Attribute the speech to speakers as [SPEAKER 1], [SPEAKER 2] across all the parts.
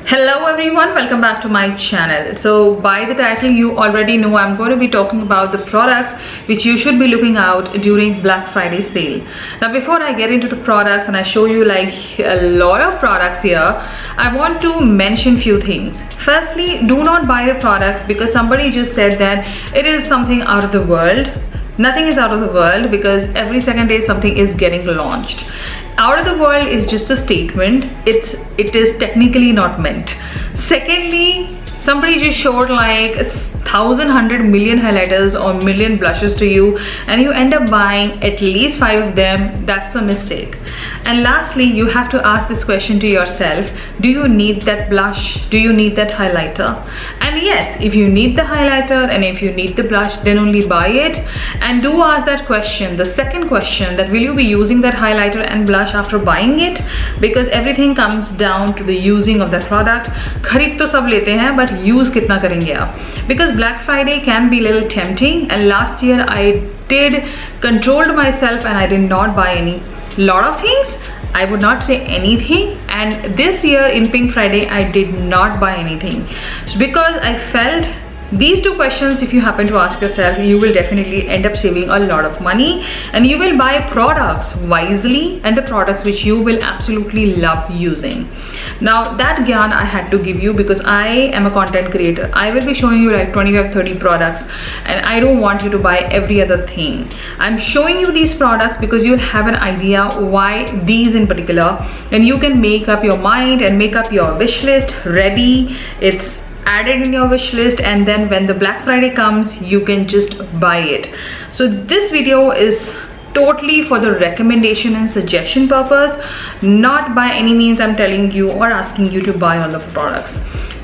[SPEAKER 1] Hello everyone, welcome back to my channel. So by the title you already know I'm going to be talking about the products which you should be looking out during Black Friday sale. Now before I get into the products and I show you like a lot of products here, I want to mention few things. Firstly, do not buy the products because somebody just said that it is something out of the world. Nothing is out of the world because every second day something is getting launched. Out of the world is just a statement. It is technically not meant. Secondly, somebody just showed like 1,100 million highlighters or million blushes to you and you end up buying at least 5 of them. That's a mistake. And lastly, you have to ask this question to yourself: do you need that blush? Do you need that highlighter? And yes, if you need the highlighter and if you need the blush, then only buy it. And do ask that question, the second question, that will you be using that highlighter and blush after buying it? Because everything comes down to the using of that product. खरीद तो सब लेते हैं, but use कितना करेंगे आप? Because Black Friday can be a little tempting, and last year I did controlled myself and I did not buy any lot of things. I would not say anything, and this year in Pink Friday I did not buy anything. So because I felt these two questions, if you happen to ask yourself, you will definitely end up saving a lot of money and you will buy products wisely and the products which you will absolutely love using. Now that gyan I had to give you because I am a content creator. I will be showing you like 25-30 products and I don't want you to buy every other thing. I'm showing you these products because you'll have an idea why these in particular, and you can make up your mind and make up your wish list ready. It's added in your wish list, and then when the Black Friday comes you can just buy it. So this video is totally for the recommendation and suggestion purpose, not by any means I'm telling you or asking you to buy all of the products.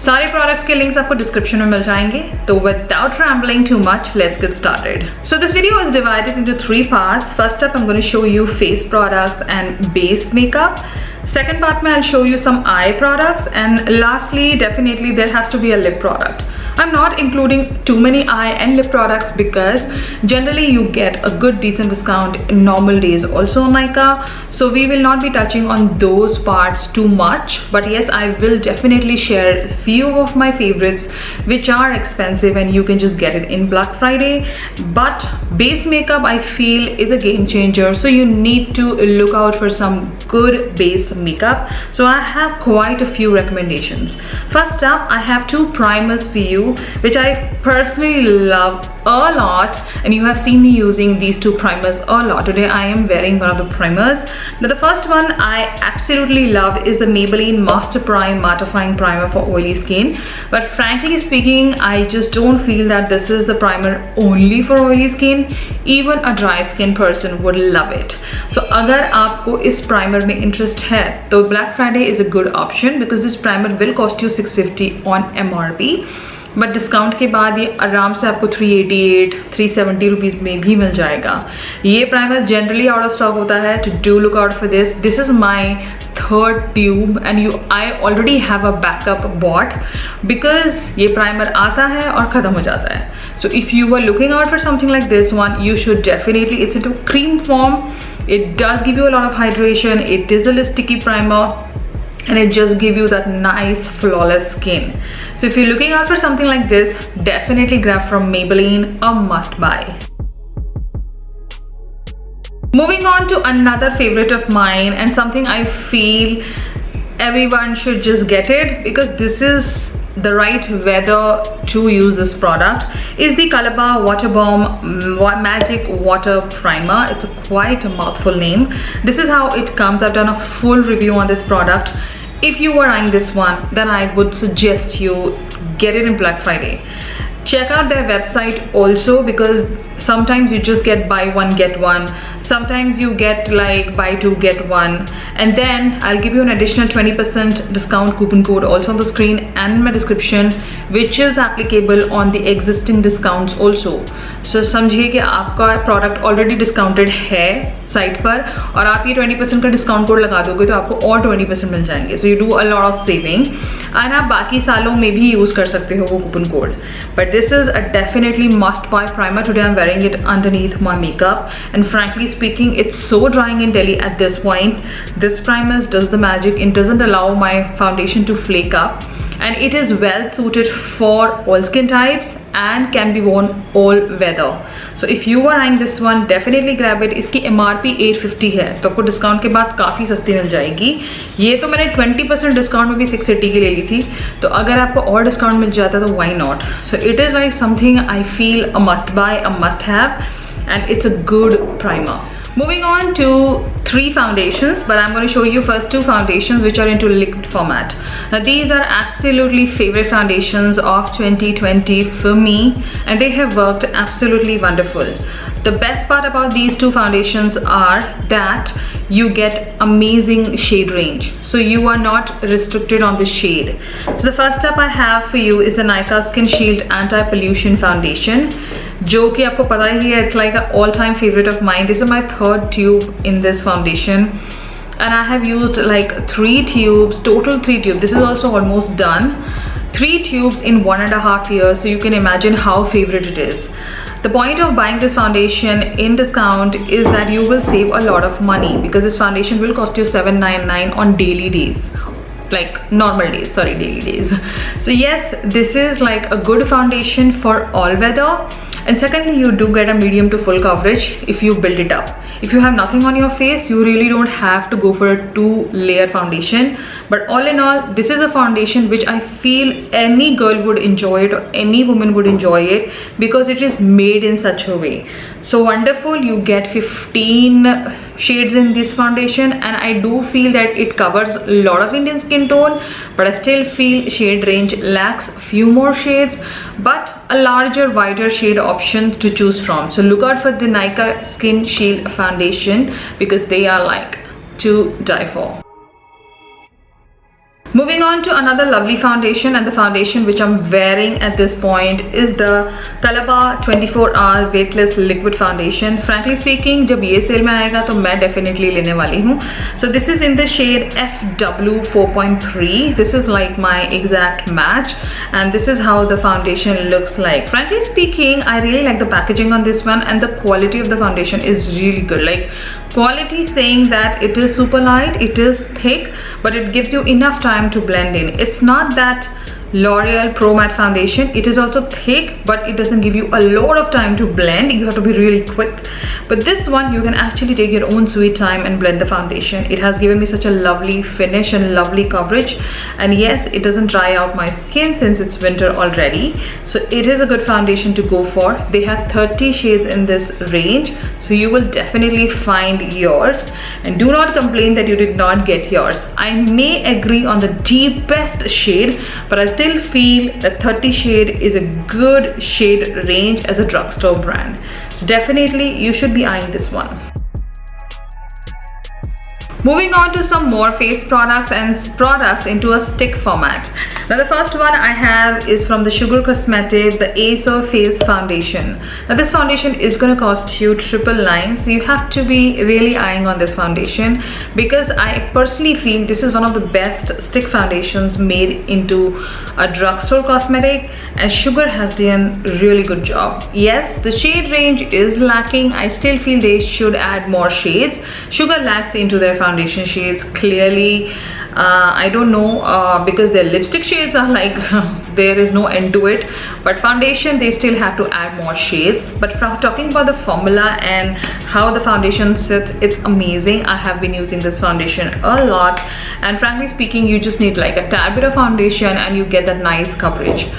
[SPEAKER 1] सारे products के links आपको description में मिल जाएंगे. तो without rambling too much, let's get started. So this video is divided into 3 parts. First up, I'm going to show you face products and base makeup. Second part mein I'll show you some eye products, and lastly definitely there has to be a lip product. I'm not including too many eye and lip products because generally you get a good decent discount in normal days also on Nykaa, so we will not be touching on those parts too much. But yes, I will definitely share a few of my favorites which are expensive and you can just get it in Black Friday. But base makeup I feel is a game changer, so you need to look out for some good base makeup. So I have quite a few recommendations. First up, I have 2 primers for you which I personally love a lot, and you have seen me using these 2 primers a lot. Today I am wearing one of the primers. Now the first one I absolutely love is the Maybelline Master Prime Mattifying Primer for oily skin, but frankly speaking I just don't feel that this is the primer only for oily skin. Even a dry skin person would love it. So अगर आपको इस primer में interest है तो Black Friday is a good option because this primer will cost you $650 on MRP, but discount के बाद ये आराम से आपको 388-370 रुपीज़ में भी मिल जाएगा. ये primer generally out of stock होता है, तो do look out for this. This is my 3rd tube and I already have a backup bought because ये प्राइमर आता है और ख़त्म हो जाता है. So if you are looking out for something like this one, you should definitely, it's into cream form, it does give you a lot of hydration, it is a sticky primer, and it just gives you that nice flawless skin. So if you're looking out for something like this, definitely grab from Maybelline, a must buy. Moving on to another favorite of mine and something I feel everyone should just get it because this is the right weather to use this product, is the Colorbar Water Bomb Magic Water Primer. It's quite a mouthful name. This is how it comes. I've done a full review on this product. If you are eyeing this one, then I would suggest you get it in Black Friday. Check out their website also because sometimes you just get buy one get one, sometimes you get like buy 2 get 1, and then I'll give you an additional 20% discount coupon code also on the screen and in my description, which is applicable on the existing discounts also. So समझिए कि आपका product already discounted है site पर और आप ये 20% का discount code लगा दोगे तो आपको और 20% मिल जाएंगे. So you do a lot of saving and आप बाकी सालों में भी यूज़ कर सकते हो वो coupon code. But this is a definitely must buy primer. Today I am wearing it underneath my makeup and frankly speaking it's so drying in Delhi at this point. This primer does the magic. It doesn't allow my foundation to flake up. and it is well suited for all skin types and can be worn all weather. So if you are eyeing this one, definitely grab it. इसकी MRP 850 है, तो आपको discount के बाद काफ़ी सस्ती मिल जाएगी. ये तो मैंने 20% डिस्काउंट में भी 680 की ले ली थी, तो अगर आपको और डिस्काउंट मिल जाता तो why not. So it is like something I feel a must buy, a must have, and it's a good primer. Moving on to 3 foundations, but I'm going to show you first 2 foundations which are into liquid format. Now these are absolutely favorite foundations of 2020 for me, and they have worked absolutely wonderful. The best part about these 2 foundations are that you get amazing shade range, so you are not restricted on the shade. So the first up I have for you is the Nykaa Skin Shield Anti-Pollution Foundation, जो कि आपको पता ही है, it's like an all-time favorite of mine. This is my 3rd tube in this foundation, and I have used like 3 tubes, total 3 tubes. This is also almost done. 3 tubes in 1.5 years, so you can imagine how favorite it is. The point of buying this foundation in discount is that you will save a lot of money, because this foundation will cost you $7.99 on daily days, like normal days, sorry, daily days. So yes, this is like a good foundation for all weather. And secondly, you do get a medium to full coverage if you build it up. If you have nothing on your face, you really don't have to go for a 2-layer foundation. But all in all, this is a foundation which I feel any girl would enjoy it, or any woman would enjoy it, because it is made in such a way. So wonderful. You get 15 shades in this foundation, and I do feel that it covers a lot of Indian skin tone, but I still feel shade range lacks a few more shades, but a larger, wider shade option to choose from. So look out for the Nykaa Skin Shield Foundation, because they are like to die for. Moving on to another lovely foundation, and the foundation which I'm wearing at this point is the Colorbar 24-hour weightless liquid foundation. Frankly speaking, जब ये cell में आएगा तो मैं definitely लेने वाली हूँ. So this is in the shade FW 4.3. This is like my exact match, and this is how the foundation looks like. Frankly speaking, I really like the packaging on this one, and the quality of the foundation is really good. Like quality saying that it is super light, it is thick, but it gives you enough time to blend in. It's not that LOreal Pro Matte foundation, it is also thick, but it doesn't give you a lot of time to blend. You have to be really quick. But this one, you can actually take your own sweet time and blend the foundation. It has given me such a lovely finish and lovely coverage, and yes, it doesn't dry out my skin since it's winter already. So it is a good foundation to go for. They have 30 shades in this range, so you will definitely find yours, and do not complain that you did not get yours. I may agree on the deepest shade, but I still feel that 30 shade is a good shade range as a drugstore brand. So definitely you should be eyeing this one. Moving on to some more face products and products into a stick format. Now the first one I have is from the Sugar Cosmetics, the Ace of Face Foundation. Now this foundation is going to cost you $999, so you have to be really eyeing on this foundation, because I personally feel this is one of the best stick foundations made into a drugstore cosmetic, and Sugar has done a really good job. Yes, the shade range is lacking. I still feel they should add more shades. Sugar lacks into their foundation shades clearly. I don't know, because their lipstick shades are like there is no end to it, but foundation they still have to add more shades. But from talking about the formula and how the foundation sits, it's amazing. I have been using this foundation a lot, and frankly speaking, you just need like a tad bit of foundation and you get that nice coverage.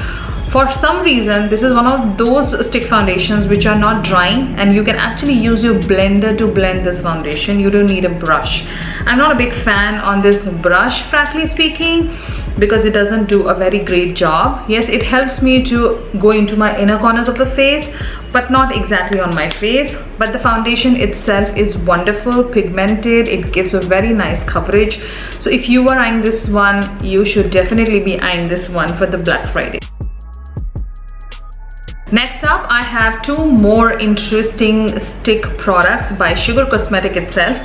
[SPEAKER 1] For some reason, this is one of those stick foundations which are not drying, and you can actually use your blender to blend this foundation. You don't need a brush. I'm not a big fan on this brush, frankly speaking, because it doesn't do a very great job. Yes, it helps me to go into my inner corners of the face, but not exactly on my face. But the foundation itself is wonderful, pigmented. It gives a very nice coverage. So if you are eyeing this one, you should definitely be eyeing this one for the Black Friday. Next up, I have 2 more interesting stick products by Sugar Cosmetics itself.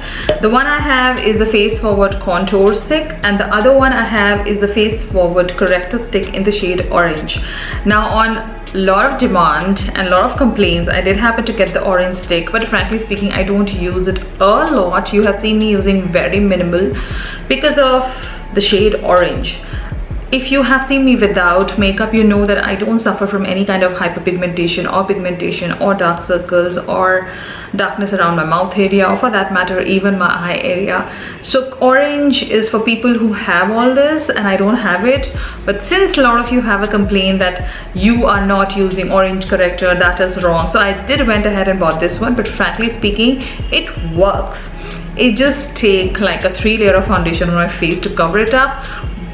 [SPEAKER 1] The one I have is the Face Forward Contour Stick, and the other one I have is the Face Forward Corrector Stick in the shade Orange. Now, on a lot of demand and a lot of complaints, I did happen to get the orange stick, but frankly speaking, I don't use it a lot. You have seen me using very minimal because of the shade Orange. if you have seen me without makeup, you know that I don't suffer from any kind of hyperpigmentation or pigmentation or dark circles or darkness around my mouth area, or for that matter even my eye area. So orange is for people who have all this, and I don't have it. But since a lot of you have a complaint that you are not using orange corrector, that is wrong. So I did went ahead and bought this one, but frankly speaking, it works. It just takes like a 3-layer of foundation on my face to cover it up,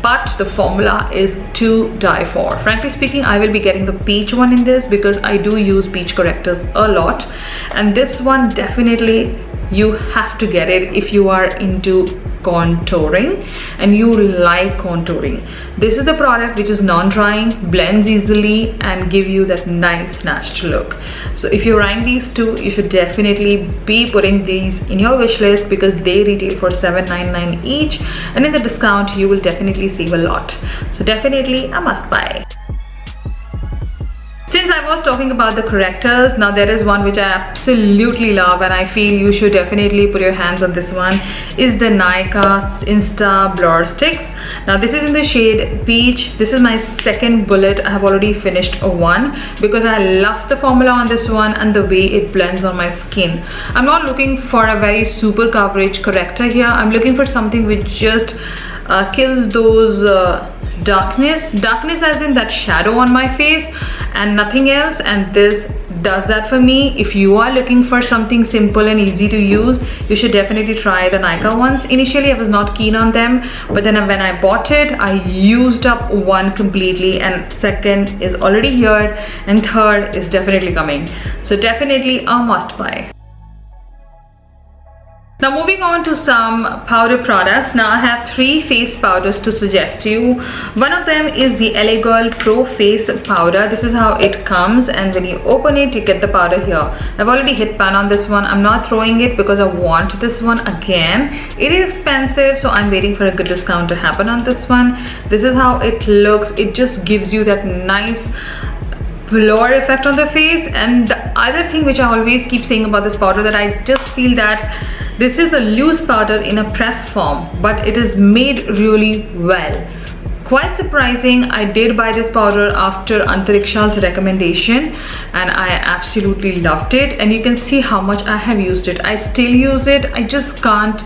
[SPEAKER 1] but the formula is to die for. Frankly speaking, I will be getting the peach one in this because I do use peach correctors a lot, and this one definitely you have to get it if you are into contouring and you like contouring. This is the product which is non-drying, blends easily, and give you that nice snatched look. So if you're eyeing these two, you should definitely be putting these in your wish list because they retail for $7.99 each, and in the discount you will definitely save a lot. So definitely a must buy. Since I was talking about the correctors, now there is one which I absolutely love and I feel you should definitely put your hands on this one, is the Nykaa Insta Blur Sticks. Now this is in the shade Peach. This is my second bullet. I have already finished one because I love the formula on this one and the way it blends on my skin. I'm not looking for a very super coverage corrector here. I'm looking for something which just kills those darkness as in that shadow on my face and nothing else, and this does that for me. If you are looking for something simple and easy to use, you should definitely try the Nykaa ones. Initially I was not keen on them, but then when I bought it, I used up one completely, and second is already here and third is definitely coming. So definitely a must buy. Now moving on to some powder products. Now I have 3 face powders to suggest to you. One of them is the LA Girl Pro Face Powder. This is how it comes, and when you open it, you get the powder here. I've already hit pan on this one. I'm not throwing it because I want this one again. It is expensive, so I'm waiting for a good discount to happen on this one. This is how it looks. It just gives you that nice blur effect on the face. And the other thing which I always keep saying about this powder, that I just feel that this is a loose powder in a press form, but it is made really well. Quite surprising. I did buy this powder after Antariksha's recommendation and I absolutely loved it, and you can see how much I have used it. I still use it. I just can't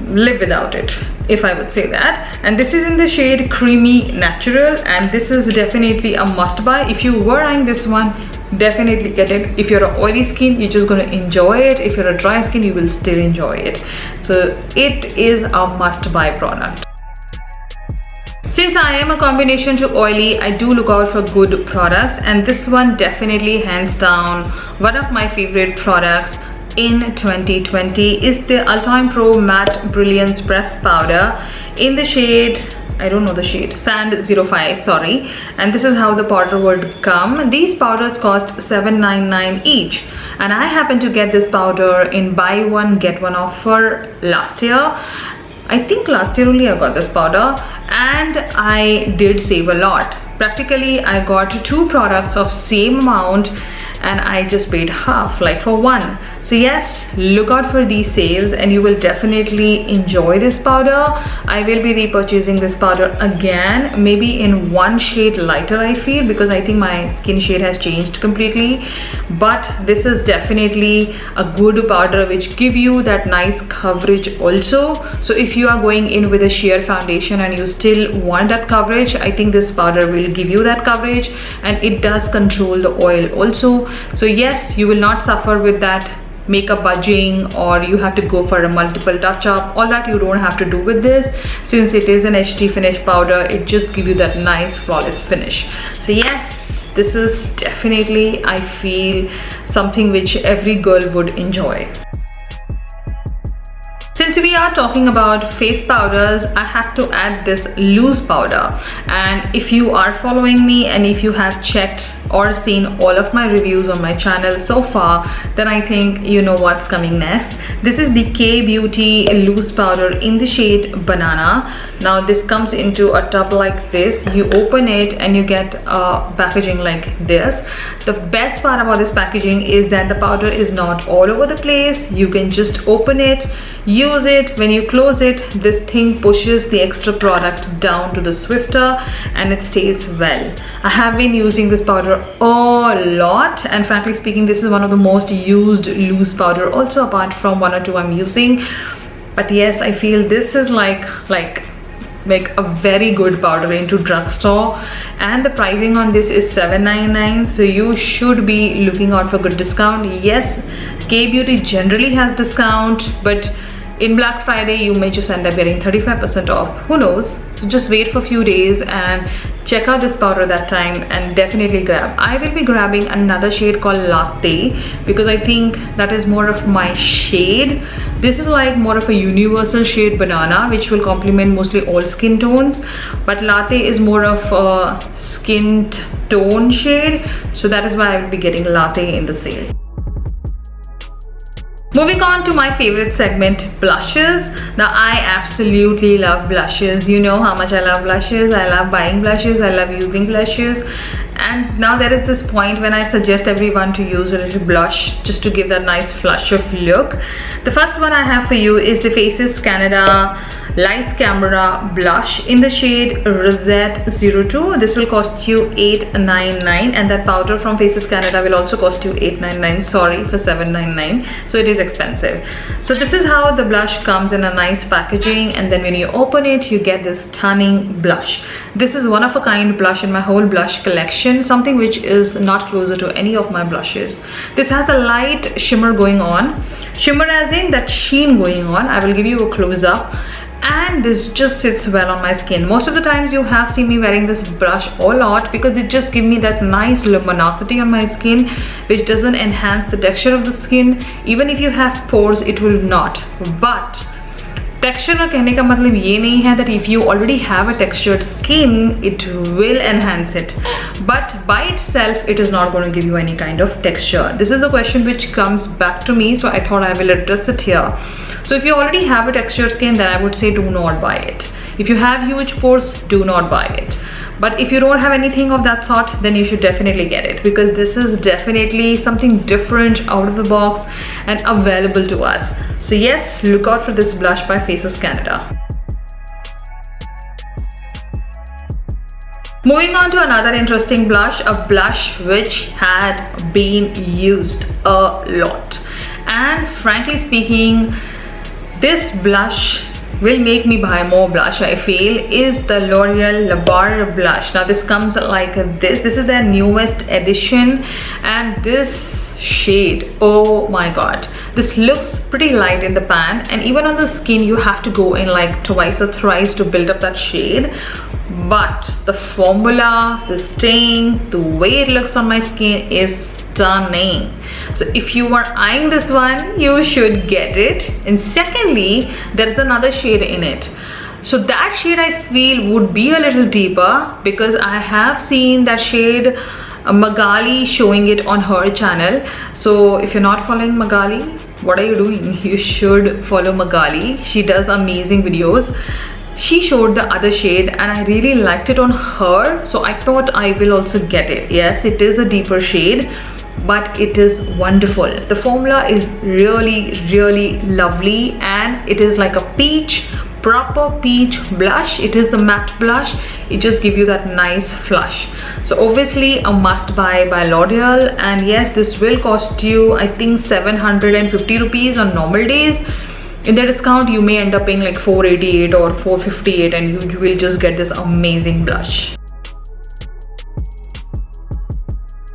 [SPEAKER 1] live without it, if I would say that. And this is in the shade Creamy Natural, and this is definitely a must buy. If you were eyeing this one, definitely get it. If you're an oily skin, you're just going to enjoy it. If you're a dry skin, you will still enjoy it. So it is a must buy product. Since I am a combination to oily, I do look out for good products, and this one definitely hands down one of my favorite products in 2020 is the Ultime Pro Matte Brilliance Press Powder in the shade, I don't know the shade, Sand 05, sorry. And this is how the powder would come. These powders cost $7.99 each, and I happened to get this powder in buy one get one offer last year. I think last year only I got this powder, and I did save a lot. Practically I got 2 products of same amount and I just paid half, like for one. So yes, look out for these sales and you will definitely enjoy this powder. I will be repurchasing this powder again, maybe in one shade lighter I feel, because I think my skin shade has changed completely. But this is definitely a good powder which give you that nice coverage also. So if you are going in with a sheer foundation and you still want that coverage, I think this powder will give you that coverage, and it does control the oil also. So yes, you will not suffer with that makeup budging or you have to go for a multiple touch up. All that you don't have to do with this, since it is an HD finish powder. It just gives you that nice flawless finish. So yes, this is definitely, I feel, something which every girl would enjoy. Since we are talking about face powders, I had to add this loose powder. And if you are following me and if you have checked or seen all of my reviews on my channel so far, then I think you know what's coming next. This is the KBeauty loose powder in the shade Banana. Now this comes into a tub like this. You open it and you get a packaging like this. The best part about this packaging is that the powder is not all over the place. You can just open it, use use it, when you close it, this thing pushes the extra product down to the Swifter and it stays well. I have been using this powder a lot, and frankly speaking, this is one of the most used loose powder also, apart from one or two I'm using. But yes, I feel this is like a very good powder into Drugstore, and the pricing on this is $7.99, so you should be looking out for good discount. Yes, KBeauty generally has discount, but in Black Friday you may just end up getting 35% off, who knows. So just wait for a few days and check out this powder that time and definitely grab. I will be grabbing another shade called Latte because I think that is more of my shade. This is like more of a universal shade, Banana, which will complement mostly all skin tones, but Latte is more of a skin tone shade, so that is why I will be getting Latte in the sale. Moving on to my favorite segment, blushes. Now I absolutely love blushes. You know how much I love blushes. I love buying blushes, I love using blushes, and now there is this point when I suggest everyone to use a little blush just to give that nice flush of look. The first one I have for you is the Faces Canada Lights Camera blush in the shade Rosette 02. This will cost you $8.99, and that powder from Faces Canada will also cost you $8.99. sorry for $7.99, so it is expensive. So this is how the blush comes in a nice packaging, and then when you open it you get this stunning blush. This is one of a kind blush in my whole blush collection, something which is not closer to any of my blushes. This has a light shimmer going on, shimmer as in that sheen going on. I will give you a close-up, and this just sits well on my skin. Most of the times you have seen me wearing this brush a lot because it just gives me that nice luminosity on my skin, which doesn't enhance the texture of the skin. Even if you have pores, it will not. But texture का कहने का मतलब ये नहीं है that if you already have a textured skin, it will enhance it. But by itself, it is not going to give you any kind of texture. This is the question which comes back to me, so I thought I will address it here. So if you already have a textured skin, then I would say do not buy it. If you have huge pores, do not buy it. But if you don't have anything of that sort, then you should definitely get it, because this is definitely something different out of the box and available to us. So yes, look out for this blush by Faces Canada. Moving on to another interesting blush, a blush which had been used a lot. And frankly speaking, this blush will make me buy more blush, I feel, is the L'Oreal Labar blush. Now this comes like this. This is their newest edition, and this shade, oh my god, this looks pretty light in the pan, and even on the skin you have to go in like twice or thrice to build up that shade. But the formula, the stain, the way it looks on my skin is stunning. So if you are eyeing this one, you should get it. And secondly, there is another shade in it. So that shade I feel would be a little deeper, because I have seen that shade Magali showing it on her channel. So if you're not following Magali, what are you doing? You should follow Magali. She does amazing videos. She showed the other shade and I really liked it on her, so I thought I will also get it. Yes, it is a deeper shade, but it is wonderful. The formula is really lovely, and it is like a peach, proper peach blush. It is the matte blush. It just gives you that nice flush. So obviously a must buy by L'Oreal, and yes, this will cost you I think 750 rupees on normal days. In the discount you may end up paying like 488 or 458, and you will just get this amazing blush.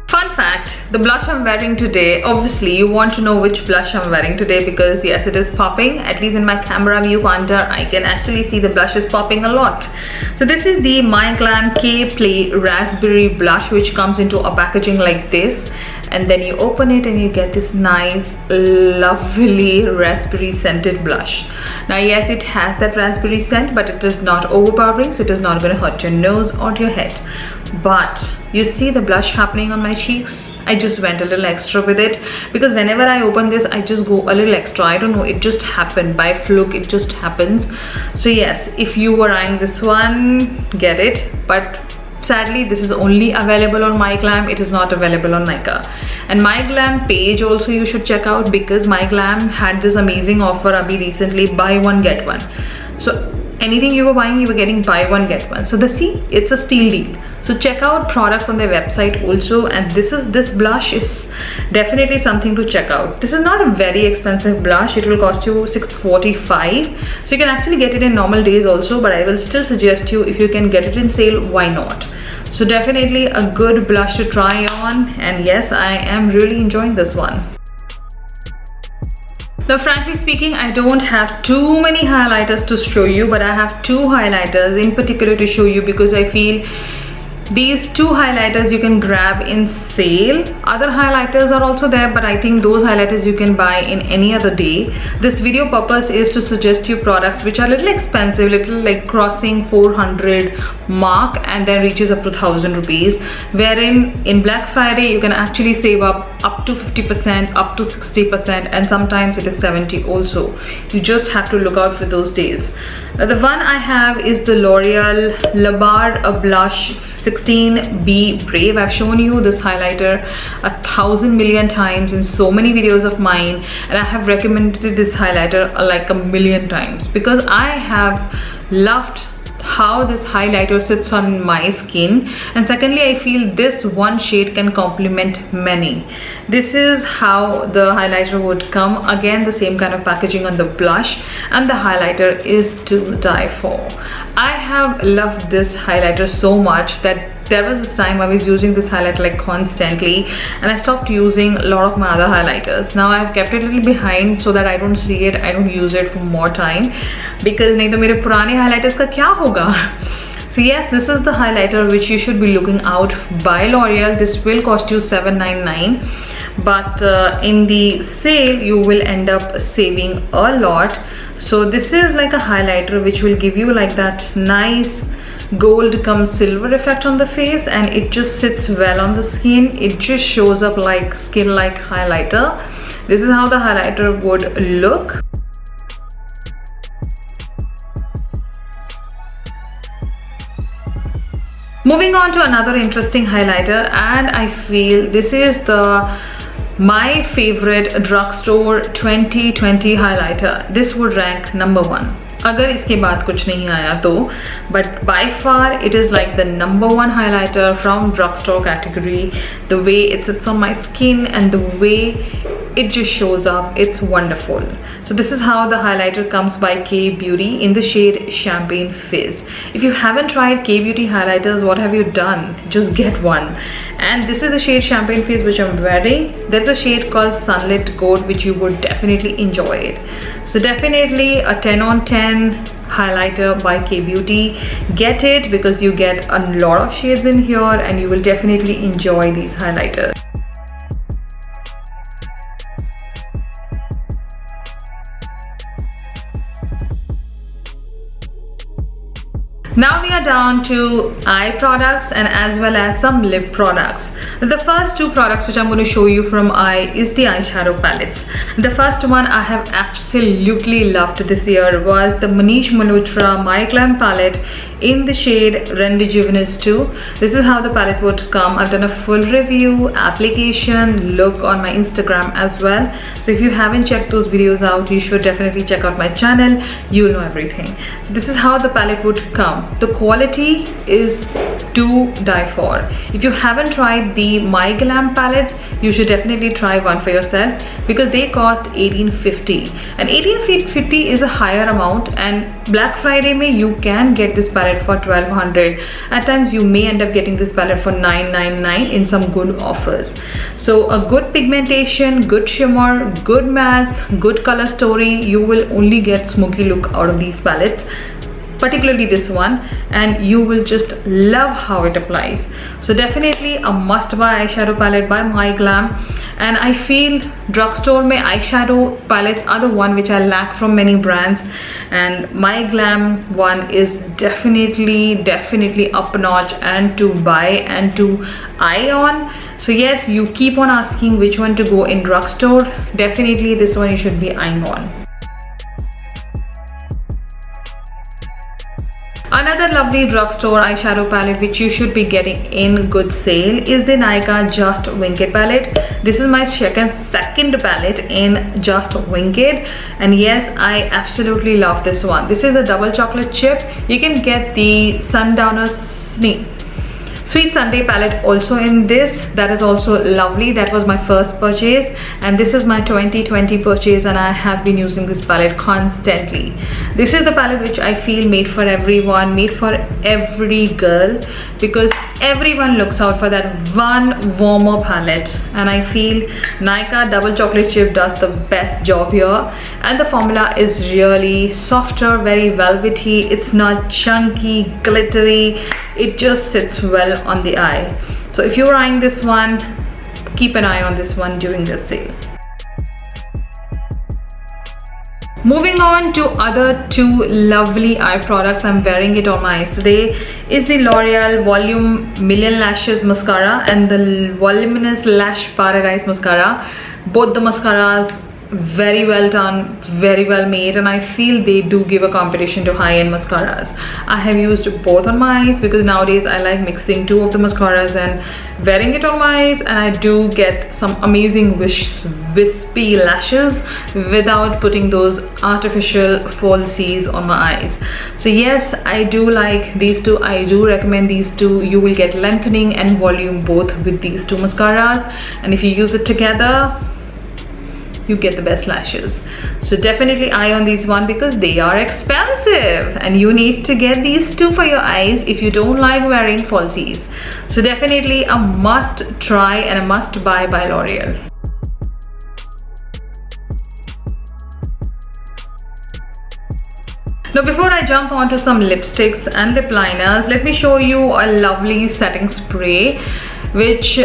[SPEAKER 1] Fun fact, the blush I'm wearing today, obviously you want to know which blush I'm wearing today, because yes, it is popping. At least in my camera viewfinder I can actually see the blush is popping a lot. So this is the My Glam KPlay Raspberry blush, which comes into a packaging like this, and then you open it and you get this nice lovely raspberry scented blush. Now yes, it has that raspberry scent, but it is not overpowering, so it is not going to hurt your nose or your head. But you see the blush happening on my cheeks? I just went a little extra with it, because whenever I open this I just go a little extra. I don't know, it just happened by fluke, it just happens. So yes, if you were eyeing this one, get it. But Sadly, this is only available on MyGlam. It is not available on Nykaa. And MyGlam page also you should check out, because MyGlam had this amazing offer abhi recently, buy one get one. So anything you were buying, you were getting buy one get one. So it's a steal deal. So check out products on their website also. And this blush is definitely something to check out. This is not a very expensive blush. It will cost you $6.45. So you can actually get it in normal days also, but I will still suggest you, if you can get it in sale, why not? So definitely a good blush to try on. And yes, I am really enjoying this one. Now, frankly speaking, I don't have too many highlighters to show you, but I have two highlighters in particular to show you, because I feel these two highlighters you can grab in sale. Other highlighters are also there, but I think those highlighters you can buy in any other day. This video purpose is to suggest you products which are a little expensive, little like crossing 400 mark and then reaches up to 1,000 rupees, wherein in Black Friday you can actually save up to 50%, up to 60%, and sometimes it is 70 also. You just have to look out for those days. The one I have is the L'Oreal Labar blush 16B Brave. I've shown you this highlighter 1,000 million times in so many videos of mine, and I have recommended this highlighter like a million times, because I have loved how this highlighter sits on my skin, and secondly, I feel this one shade can complement many. This is how the highlighter would come. Again, the same kind of packaging on the blush, and the highlighter is to die for. I have loved this highlighter so much that there was this time I was using this highlighter like constantly, and I stopped using a lot of my other highlighters. Now I've kept it a little behind so that I don't see it, I don't use it for more time, because nahi to mere purane highlighters ka kya hoga. So yes, this is the highlighter which you should be looking out by L'Oreal. This will cost you $7.99, but in the sale you will end up saving a lot. So this is like a highlighter which will give you like that nice gold cum silver effect on the face, and it just sits well on the skin. It just shows up like skin like highlighter. This is how the highlighter would look. Moving on to another interesting highlighter, and I feel this is my favorite Drugstore 2020 highlighter. This would rank number 1 अगर इसके बाद कुछ नहीं आया तो, but by far it is like the number 1 highlighter from Drugstore category. The way it sits on my skin and the way it just shows up, it's wonderful. So this is how the highlighter comes by KBeauty in the shade Champagne Fizz. If you haven't tried KBeauty highlighters, what have you done? Just get one. And this is the shade Champagne Fizz which I'm wearing. There's a shade called Sunlit Gold which you would definitely enjoy it. So definitely a 10 on 10 highlighter by KBeauty. Get it because you get a lot of shades in here and you will definitely enjoy these highlighters. Now we are down to eye products and as well as some lip products. The first two products which I'm going to show you from eye is the eyeshadow palettes. The first one I have absolutely loved this year was the Manish Malhotra My Glam Palette in the shade Rejuvenate 2. This is how the palette would come. I've done a full review, application, look on my Instagram as well. So if you haven't checked those videos out, you should definitely check out my channel. You'll know everything. So this is how the palette would come. The quality is to die for. If you haven't tried the My Glam palettes, you should definitely try one for yourself because they cost $18.50 and $18.50 is a higher amount, and Black Friday mein you can get this palette for $1,200. At times you may end up getting this palette for $9.99 in some good offers. So a good pigmentation, good shimmer, good matte, good color story. You will only get smoky look out of these palettes, particularly this one, and you will just love how it applies. So definitely a must-buy eyeshadow palette by My Glam. And I feel Drugstore mein eyeshadow palettes are the one which I lack from many brands, and My Glam one is definitely up notch and to buy and to eye on. So yes, you keep on asking which one to go in Drugstore. Definitely this one you should be eyeing on. Another Another lovely drugstore eyeshadow palette which you should be getting in good sale is the Nykaa Just Wink It palette. This is my second palette in Just Wink It, and yes, I absolutely love this one. This is a double chocolate chip. You can get the Sundowner Sweet Sunday palette also in this. That is also lovely. That was my first purchase, and this is my 2020 purchase, and I have been using this palette constantly. This is the palette which I feel made for everyone, made for every girl, because everyone looks out for that one warmer palette, and I feel Nykaa Double Chocolate Chip does the best job here. And the formula is really softer, very velvety. It's not chunky, glittery. It just sits well on the eye. So if you're eyeing this one, keep an eye on this one during that sale. Moving on to other two lovely eye products, I'm wearing it on my eyes today, is the L'Oreal Volume Million Lashes Mascara and the Voluminous Lash Paradise Mascara. Both the mascaras very well done, very well made, and I feel they do give a competition to high-end mascaras. I have used both on my eyes because nowadays I like mixing two of the mascaras and wearing it on my eyes, and I do get some amazing wispy lashes without putting those artificial falsies on my eyes. So yes, I do like these two. I do recommend these two. You will get lengthening and volume both with these two mascaras, and if you use it together, you get the best lashes. So definitely eye on these one because they are expensive, and you need to get these two for your eyes if you don't like wearing falsies. So definitely a must try and a must buy by L'Oreal. Now before I jump onto some lipsticks and lip liners, let me show you a lovely setting spray which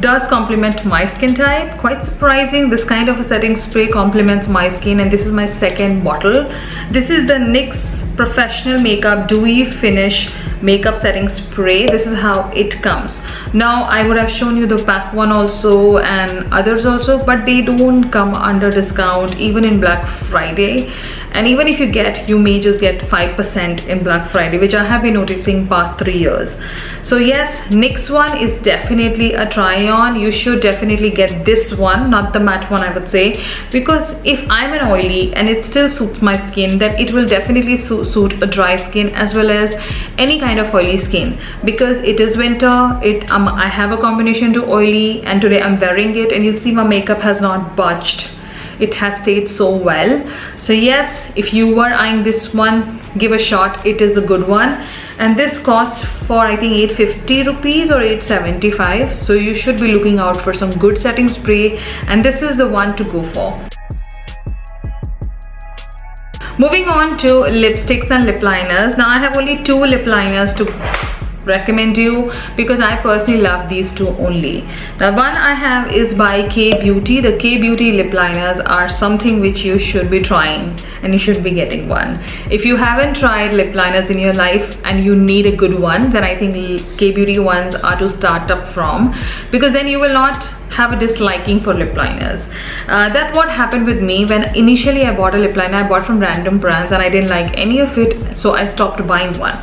[SPEAKER 1] does complement my skin type. Quite surprising, this kind of a setting spray complements my skin, and this is my second bottle. This is the NYX Professional Makeup Dewy Finish Makeup Setting Spray. This is how it comes. Now I would have shown you the pack one also and others also, but they don't come under discount even in Black Friday, and even if you get, you may just get 5% in Black Friday, which I have been noticing past 3 years. So yes, NYX one is definitely a try on. You should definitely get this one, not the matte one I would say, because if I'm an oily and it still suits my skin, then it will definitely suit a dry skin as well as any kind of oily skin, because it is winter. I have a combination to oily, and today I'm wearing it, and you see my makeup has not budged. It has stayed so well. So yes, if you were eyeing this one, give a shot. It is a good one, and this costs for I think 850 rupees or 875. So you should be looking out for some good setting spray, and this is the one to go for. Moving on to lipsticks and lip liners. Now I have only two lip liners to recommend you because I personally love these two only. Now one I have is by KBeauty. The KBeauty lip liners are something which you should be trying, and you should be getting one. If you haven't tried lip liners in your life and you need a good one, then I think KBeauty ones are to start up from, because then you will not have a disliking for lip liners. That's what happened with me when initially I bought a lip liner. I bought from random brands and I didn't like any of it, so I stopped buying one.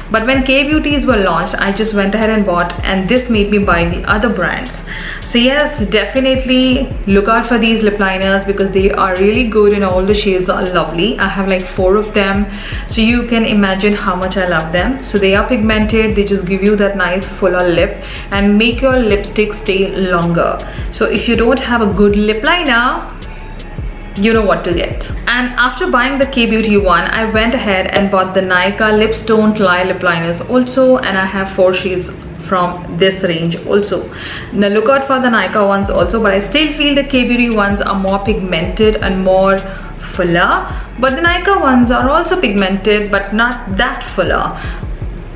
[SPEAKER 1] But when KBeauty's were launched, I just went ahead and bought, and this made me buy the other brands. So yes, definitely look out for these lip liners because they are really good and all the shades are lovely. I have like 4 of them, so you can imagine how much I love them. So they are pigmented, they just give you that nice fuller lip and make your lipstick stay longer. So if you don't have a good lip liner, you know what to get. And after buying the KBeauty one, I went ahead and bought the Nykaa Lips Don't Lie lip liners also, and I have 4 shades from this range also. Now look out for the Nykaa ones also, but I still feel the KBeauty ones are more pigmented and more fuller, but the Nykaa ones are also pigmented but not that fuller.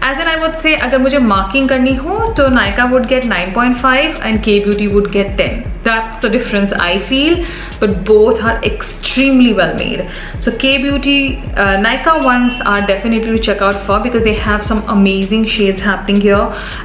[SPEAKER 1] As in, I would say, अगर मुझे marking करनी हो तो Nykaa would get 9.5 and KBeauty would get 10. That's the difference I feel. but both are extremely well made. So KBeauty Nykaa ones are definitely to check out for, because they have some amazing shades happening here,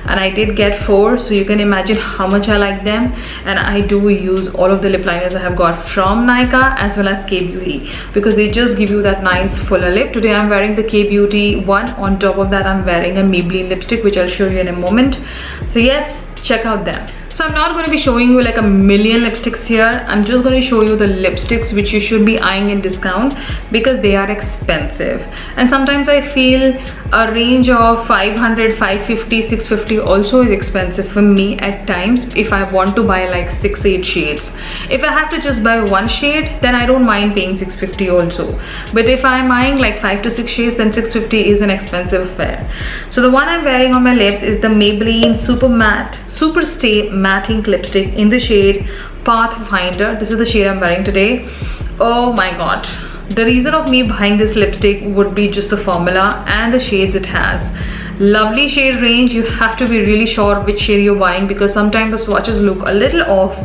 [SPEAKER 1] and I did get 4, so you can imagine how much I like them. And I do use all of the lip liners I have got from Nykaa as well as KBeauty, because they just give you that nice fuller lip. Today I'm wearing the KBeauty one. On top of that, I'm wearing a Maybelline lipstick, which I'll show you in a moment. So yes, check out them. So I'm not going to be showing you like a million lipsticks here. I'm just going to show you the lipsticks which you should be eyeing in discount, because they are expensive. And sometimes I feel a range of 500, 550, 650 also is expensive for me at times if I want to buy like 6-8 shades. If I have to just buy one shade, then I don't mind paying 650 also. But if I'm eyeing like 5 to 6 shades, then 650 is an expensive affair. So the one I'm wearing on my lips is the Maybelline Super Stay Matte Ink Lipstick in the shade Pathfinder. This is the shade I'm wearing today. Oh my god. The reason of me buying this lipstick would be just the formula and the shades it has. Lovely shade range. You have to be really sure which shade you're buying, because sometimes the swatches look a little off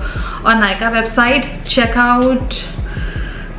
[SPEAKER 1] on Nykaa website. Check out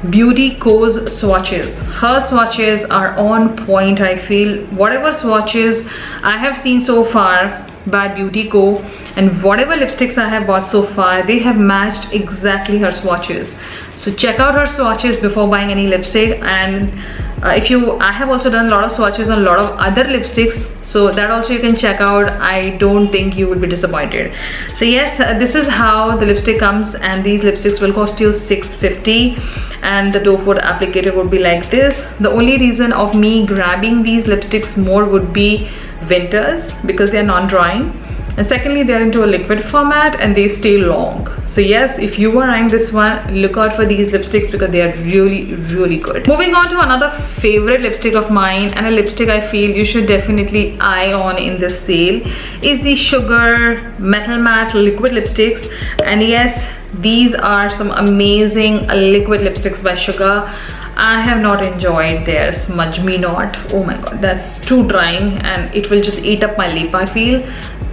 [SPEAKER 1] Beauty Co's swatches. Her swatches are on point. I feel whatever swatches I have seen so far by Beauty Co, and whatever lipsticks I have bought so far, they have matched exactly her swatches. So check out her swatches before buying any lipstick. And I have also done a lot of swatches on a lot of other lipsticks, so that also you can check out. I don't think you will be disappointed. So yes, this is how the lipstick comes, and these lipsticks will cost you $6.50, and the doe foot applicator would be like this. The only reason of me grabbing these lipsticks more would be winters, because they are non-drying, and secondly they are into a liquid format and they stay long. So yes, if you are eyeing this one, look out for these lipsticks, because they are really good. Moving on to another favorite lipstick of mine, and a lipstick I feel you should definitely eye on in this sale, is the Sugar Metal Matte Liquid Lipsticks. And yes, these are some amazing liquid lipsticks by Sugar. I have not enjoyed their Smudge Me Not. Oh my god, that's too drying and it will just eat up my lip, I feel.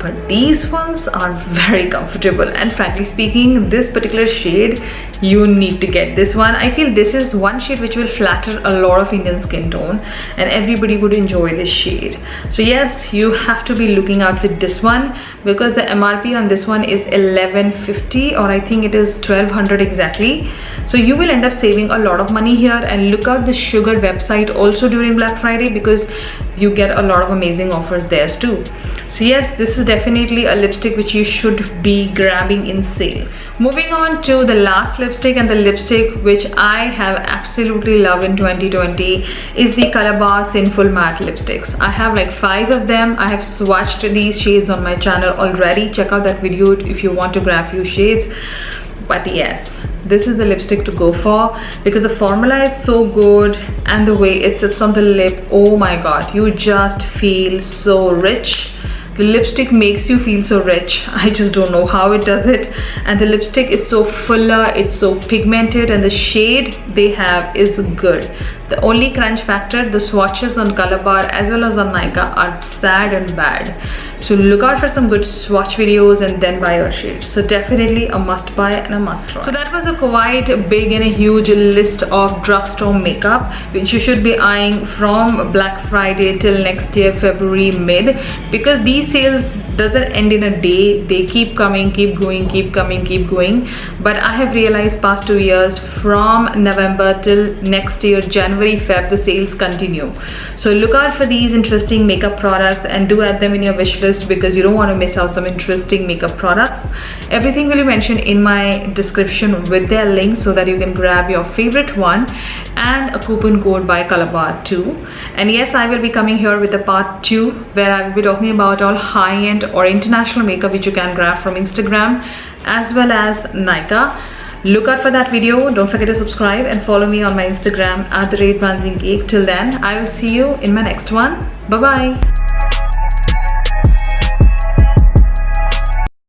[SPEAKER 1] But these ones are very comfortable, and frankly speaking, this particular shade, you need to get this one. I feel this is one shade which will flatter a lot of Indian skin tone, and everybody would enjoy this shade. So yes, you have to be looking out with this one, because the MRP on this one is $11.50, or I think it is $1200 exactly. So you will end up saving a lot of money here. And look out the Sugar website also during Black Friday, because you get a lot of amazing offers there too. So yes, this is definitely a lipstick which you should be grabbing in sale. Moving on to the last lipstick, and the lipstick which I have absolutely loved in 2020 is the Colorbar Sinful Matte lipsticks. I have like 5 of them. I have swatched these shades on my channel already. Check out that video if you want to grab few shades. But yes, this is the lipstick to go for, because the formula is so good and the way it sits on the lip, oh my god, you just feel so rich. The lipstick makes you feel so rich. I just don't know how it does it. And the lipstick is so fuller, it's so pigmented, and the shade they have is good. The only crunch factor, the swatches on Colorbar as well as on Nykaa are sad and bad. So look out for some good swatch videos and then buy your shade. So definitely a must buy and a must try. So that was a quite big and a huge list of drugstore makeup which you should be eyeing from Black Friday till next year February mid, because these sales doesn't end in a day. They keep coming, keep going, keep coming, keep going. But I have realized past 2 years, from November till next year January, Feb, the sales continue. So look out for these interesting makeup products and do add them in your wish list, because you don't want to miss out some interesting makeup products. Everything will be mentioned in my description with their link, so that you can grab your favorite one and a coupon code by Colorbar 2. And yes, I will be coming here with a part 2 where I will be talking about all high-end or international makeup which you can grab from Instagram as well as Nykaa. Look out for that video. Don't forget to subscribe and follow me on my Instagram @BrandsingCake. Till then, I will see you in my next one. Bye bye.